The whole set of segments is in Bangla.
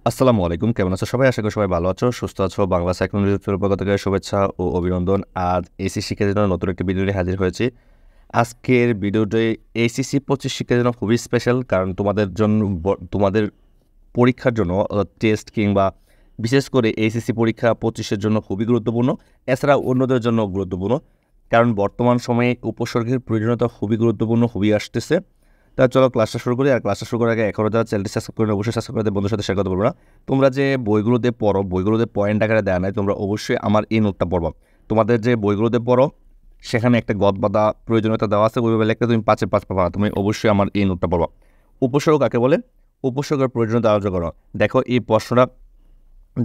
আসসালামু আলাইকুম, কেমন আছো সবাই? আশা করি সবাই ভালো আছো, সুস্থ আছো। বাংলা সাইকোলজির পক্ষ থেকে শুভেচ্ছা ও অভিনন্দন। আজ এইচএসসি শিক্ষার্থীদের জন্য নতুন একটি ভিডিও নিয়ে হাজির হয়েছি। আজকের ভিডিওটি এইচএসসি 25 শিক্ষার্থীদের জন্য খুবই স্পেশাল, কারণ তোমাদের জন্য তোমাদের পরীক্ষার জন্য টেস্ট কিংবা বিশেষ করে এইচএসসি পরীক্ষা 25-এর জন্য খুবই গুরুত্বপূর্ণ। এছাড়া অন্যদের জন্য গুরুত্বপূর্ণ, কারণ বর্তমান সময়ে উপসর্গের প্রয়োজনীয়তা খুবই গুরুত্বপূর্ণ, খুবই আসতেছে। তা চলো ক্লাসটা শুরু করি। আর ক্লাসটা শুরু করার আগে এখনও যারা চ্যানেলটি সাবস্ক্রাইব করেন অবশ্যই সাবস্ক্রাইব করে বন্ধুর সাথে শেয়ার করতে পারবো না। তোমরা যে বইগুলোতে পড়ো, বইগুলোতে পয়েন্ট আকারে দেওয়া নাই, তোমরা অবশ্যই আমার এই নোটটা পড়বা। তোমাদের যে বইগুলোতে পড়ো সেখানে একটা গদবাঁধা প্রয়োজনীয়তা দেওয়া আছে, ওইভাবে লিখতে তুমি 5-এ 5 পাবা না। তুমি অবশ্যই আমার এই নোটটা পড়বা। উপসর্গ কাকে বলে, উপসর্গের প্রয়োজনীয়তা আলোচনা করো। দেখো এই প্রশ্নটা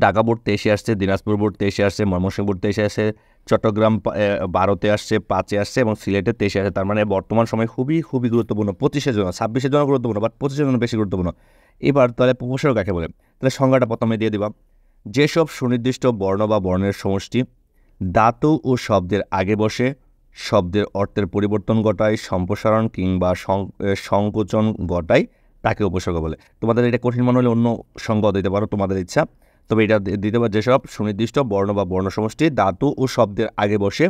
ঢাকা বোর্ড 23-এ আসছে, দিনাজপুর বোর্ড 23-এ আসছে, ময়মনসিংহ বোর্ড 23-এ আসছে, চট্টগ্রাম 12-তে আসছে, 5-এ আসছে এবং সিলেটে 23-এ আসছে। তার মানে বর্তমান সময় খুবই খুবই গুরুত্বপূর্ণ। 25-এর জন্য, 26-এর জন্য গুরুত্বপূর্ণ, বাট 25-এর জন্য বেশি গুরুত্বপূর্ণ। এবার তাহলে উপসর্গ কাকে বলে, তাহলে সংজ্ঞাটা প্রথমে দিয়ে দিবা। যেসব সুনির্দিষ্ট বর্ণ বা বর্ণের সমষ্টি ধাতু ও শব্দের আগে বসে শব্দের অর্থের পরিবর্তন ঘটায়, সম্প্রসারণ কিংবা সংকোচন ঘটায়, তাকে উপসর্গ বলে। তোমাদের এটা কঠিন মনে হলে অন্য সংজ্ঞা দিতে পারো, তোমাদের ইচ্ছা। তবে এটা দিতে পারে যেসব সুনির্দিষ্ট বর্ণ বা বর্ণসমষ্টি ধাতু ও শব্দের আগে বসে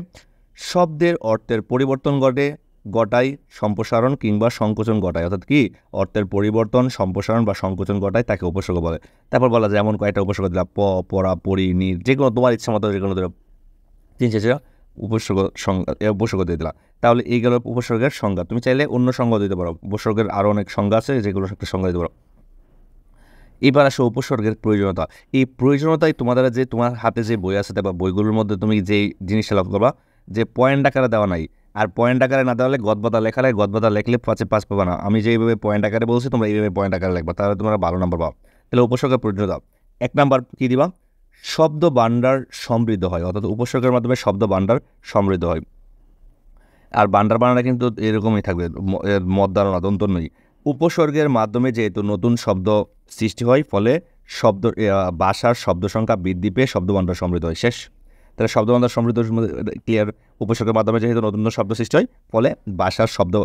শব্দের অর্থের পরিবর্তন ঘটায়, সম্প্রসারণ কিংবা সংকোচন ঘটায়। অর্থাৎ কি, অর্থের পরিবর্তন, সম্প্রসারণ বা সংকোচন ঘটায়, তাকে উপসর্গ বলে। তারপর বলা যায় এমন কয়েকটা উপসর্গ দিলাম, পড়া, পড়ি, নি, যেগুলো তোমার ইচ্ছা মতো যেগুলো দিলাম, 3-4 উপসর্গ উপসর্গ দিয়ে দিলাম। তাহলে এই গেল উপসর্গের সংজ্ঞা। তুমি চাইলে অন্য সংজ্ঞা দিতে পারো, উপসর্গের আরও অনেক সংজ্ঞা আছে, যেগুলো একটা সংজ্ঞা দিতে পারো। এবার আসো উপসর্গের প্রয়োজনীয়তা। এই প্রয়োজনীয়তায় তোমার হাতে যে বই আছে বা বইগুলোর মধ্যে তুমি যে জিনিসটা লক্ষ্য করবা, যে পয়েন্ট আকারে দেওয়া নাই। আর পয়েন্ট আকারে না দেওয়ালে গদবাঁধা লেখা লাগে, গদবাঁধা লেখলে 5-এ 5 পাবা না। আমি যেইভাবে পয়েন্ট আকারে বলছি তোমরা এইভাবে পয়েন্ট আকারে লিখবা, তাহলে তোমরা 12 নম্বর পাও। তাহলে উপসর্গের প্রয়োজনীয়তা 1 নাম্বার কী দিবা, শব্দ ভাণ্ডার সমৃদ্ধ হয়। অর্থাৎ উপসর্গের মাধ্যমে শব্দ ভাণ্ডার সমৃদ্ধ হয়। আর ভাণ্ডার বানানা কিন্তু এরকমই থাকবে, মদ্দার না, দন্ত নই। উপসর্গের মাধ্যমে যেহেতু নতুন শব্দ সৃষ্টি হয়, ফলে ভাষার শব্দ সংখ্যা বৃদ্ধি পেয়ে শব্দভাণ্ডার সমৃদ্ধ হয়। শেষ। তাহলে শব্দভাণ্ডার সমৃদ্ধ ক্লিয়ার। উপসর্গের মাধ্যমে যেহেতু নতুন শব্দ সৃষ্টি হয়, ফলে ভাষার শব্দ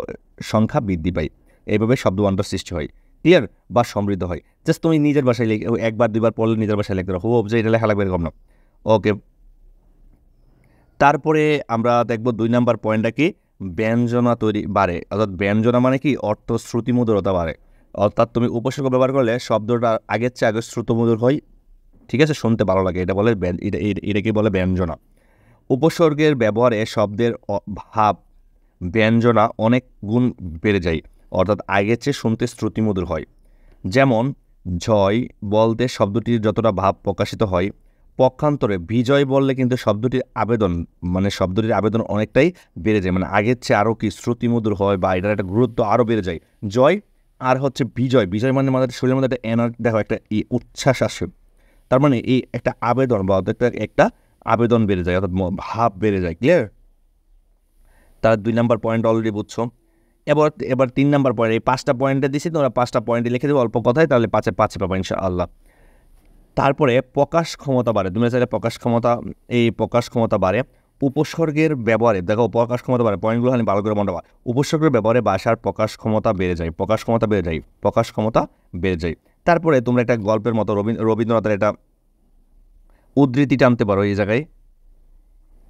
সংখ্যা বৃদ্ধি পায়, এইভাবে শব্দভাণ্ডার সৃষ্টি হয়। ক্লিয়ার, বা সমৃদ্ধ হয়। জাস্ট তুমি নিজের ভাষায় একবার দুইবার পড়লে নিজের ভাষায় লিখতে পারো, যে এটা লেখা লাগবে এরকম না। ওকে, তারপরে আমরা দেখব 2 নাম্বার পয়েন্টটা কি, ব্যঞ্জনা তৈরি বাড়ে। অর্থাৎ ব্যঞ্জনা মানে কি, অর্থ শ্রুতিমধুরতা বাড়ে। অর্থাৎ তুমি উপসর্গ ব্যবহার করলে শব্দটা আগের চেয়ে আগে শ্রুতমধুর হয়, ঠিক আছে, শুনতে ভালো লাগে, এটা বলে এটাকে বলে ব্যঞ্জনা। উপসর্গের ব্যবহারে শব্দের ভাব ব্যঞ্জনা অনেক গুণ বেড়ে যায়, অর্থাৎ আগের চেয়ে শুনতে শ্রুতিমধুর হয়। যেমন জয় বলতে শব্দটির যতটা ভাব প্রকাশিত হয়, পক্ষান্তরে বিজয় বললে কিন্তু শব্দটির আবেদন অনেকটাই বেড়ে যায়, মানে আগের চেয়ে আরও কি শ্রুতিমধুর হয়, বা এটার একটা গুরুত্ব আরও বেড়ে যায়। জয় আর হচ্ছে বিজয়, বিজয় মানে আমাদের শরীরের মধ্যে একটা এনার্জি, দেখো একটা উচ্ছ্বাস আসে, তার মানে এই একটা আবেদন বা একটা আবেদন বেড়ে যায়, অর্থাৎ ভাব বেড়ে যায়। ক্লিয়ার? তার 2 নাম্বার পয়েন্ট অলরেডি বুঝছো। এবার 3 নাম্বার পয়েন্ট, এই 5টা পয়েন্টে দিছি, তোমরা 5টা পয়েন্টে লিখে দেবো অল্প কথায়, তাহলে 5-এ 5 পাবা ইনশাআল্লাহ। তারপরে প্রকাশ ক্ষমতা বাড়ে। তুমি চাইলে প্রকাশ ক্ষমতা বাড়ে উপসর্গের ব্যবহারে। দেখো প্রকাশ ক্ষমতা বাড়ে, পয়েন্টগুলো আমি ভালো করে মনে রাখবা। উপসর্গের ব্যবহারে ভাষার প্রকাশ ক্ষমতা বেড়ে যায়। তারপরে তোমরা একটা গল্পের মতো রবীন্দ্রনাথের একটা উদ্ধৃতি টানতে পারো এই জায়গায়।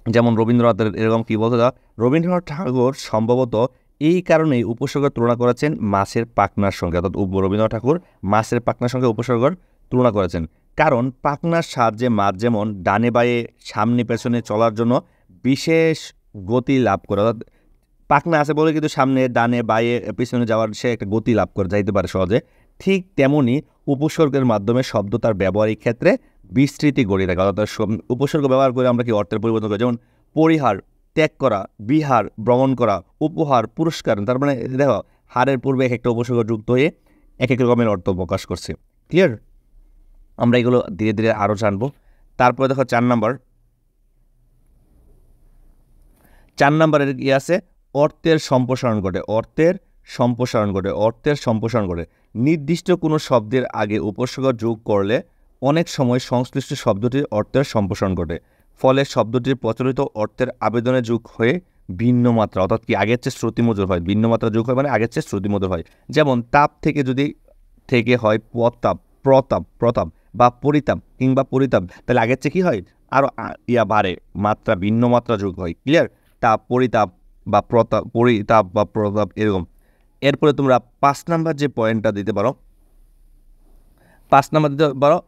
যেমন রবীন্দ্রনাথের এরকম কি বলতো, রবীন্দ্রনাথ ঠাকুর সম্ভবত এই কারণেই উপসর্গের তুলনা করেছেন মাছের পাখনার সঙ্গে। অর্থাৎ রবীন্দ্রনাথ ঠাকুর মাছের পাখনার সঙ্গে উপসর্গের তুলনা করেছেন, কারণ পাখনার সাহায্যে মাছ যেমন ডানে বায়ে সামনে পেছনে চলার জন্য বিশেষ গতি লাভ করে। অর্থাৎ পাখনা আছে বলে কিন্তু সামনে ডানে বায়ে পিছনে যাওয়ার সে একটা গতি লাভ করে যাইতে পারে সহজে। ঠিক তেমনি উপসর্গের মাধ্যমে শব্দ তার ব্যবহারিক ক্ষেত্রে বিস্তৃতি গড়িয়ে থাকে। অর্থাৎ উপসর্গ ব্যবহার করে আমরা কি অর্থের পরিবর্তন করি, যেমন পরিহার ত্যাগ করা, বিহার ভ্রমণ করা, উপহার পুরস্কার। তার মানে দেখো হারের পূর্বে এক একটা উপসর্গ যুক্ত হয়ে এক এক রকমের অর্থ প্রকাশ করছে। ক্লিয়ার? আমরা এগুলো ধীরে ধীরে আরও জানবো। তারপরে দেখো 4 নাম্বারের কি আছে, অর্থের সম্প্রসারণ ঘটে। নির্দিষ্ট কোনো শব্দের আগে উপসর্গ যোগ করলে অনেক সময় সংশ্লিষ্ট শব্দটির অর্থের সম্প্রসারণ ঘটে, ফলে শব্দটির প্রচলিত অর্থের আবেদনে যোগ হয়ে ভিন্ন মাত্রা, অর্থাৎ কি আগের চেয়ে শ্রুতিমধুর হয়, ভিন্ন মাত্রা যোগ হয় মানে আগের চেয়ে শ্রুতিমধুর হয়। যেমন তাপ থেকে যদি হয় প্রতাপ, বা পরিতাপ কিংবা পরিতাপ, তাহলে আগের চেয়ে কী হয় আরও বাড়ে, মাত্রা ভিন্ন মাত্রা যোগ হয়। ক্লিয়ার? তাপ, পরিতাপ বা প্রতাপ, পরিতাপ বা প্রতাপ এরকম। এরপরে তোমরা 5 নাম্বার যে পয়েন্টটা দিতে পারো, 5 নাম্বার দিতে পারো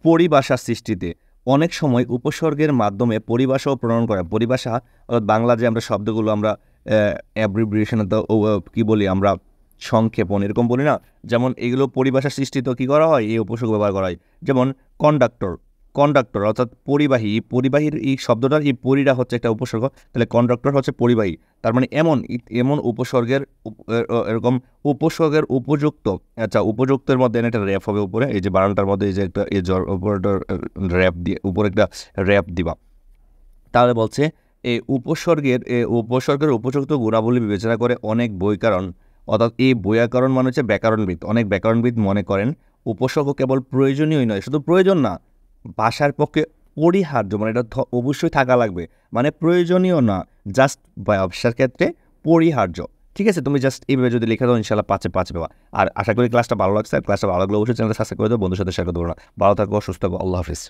পরিভাষা সৃষ্টিতে অনেক সময় উপসর্গের মাধ্যমে পরিভাষাও প্রণয়ন করে। পরিভাষা অর্থাৎ বাংলা যে আমরা শব্দগুলো আমরা অ্যাব্রিভিয়েশনে তো কী বলি আমরা, সংক্ষেপণ এরকম বলি না, যেমন এগুলো পরিভাষা সৃষ্টিতে কী করা হয়, এই উপসর্গ ব্যবহার করা হয়। যেমন কন্ডাক্টর অর্থাৎ পরিবাহী, পরিবাহীর এই শব্দটার এই পরিটা হচ্ছে একটা উপসর্গ, তাহলে কন্ডাক্টর হচ্ছে পরিবাহী। তার মানে এমন উপসর্গের এরকম উপসর্গের উপযুক্ত, আচ্ছা উপযুক্তের মধ্যে একটা র্যাপ হবে উপরে, এই যে বানানটার মধ্যে এই যে একটা এই উপরটার র্যাপ দিয়ে উপরে একটা র্যাপ দিবা। তাহলে বলছে এই উপসর্গের উপযুক্ত গুণাবলী বিবেচনা করে অনেক বৈয়াকরণ, অর্থাৎ এই বৈয়াকরণ মানে হচ্ছে ব্যাকরণবিদ, অনেক ব্যাকরণবিদ মনে করেন উপসর্গ কেবল প্রয়োজনীয়ই নয়, শুধু প্রয়োজন না, ভাষার পক্ষে পরিহার্য, মানে এটা অবশ্যই থাকা লাগবে, মানে প্রয়োজনীয় না, জাস্ট ব্যবসার ক্ষেত্রে পরিহার্য। ঠিক আছে, তুমি জাস্ট এইভাবে যদি লিখে দাও ইনশাল্লাহ 5-এ 5 পাবা। আর আশা করি ক্লাসটা ভালো লাগছে, আর ক্লাসটা ভালো লাগলে অবশ্যই চ্যানেলটা সাবস্ক্রাইব করে দাও, বন্ধুর সাথে শেয়ার করে দেবো না। ভালো থাকো, সুস্থ থাকো, আল্লাহ হাফিজ।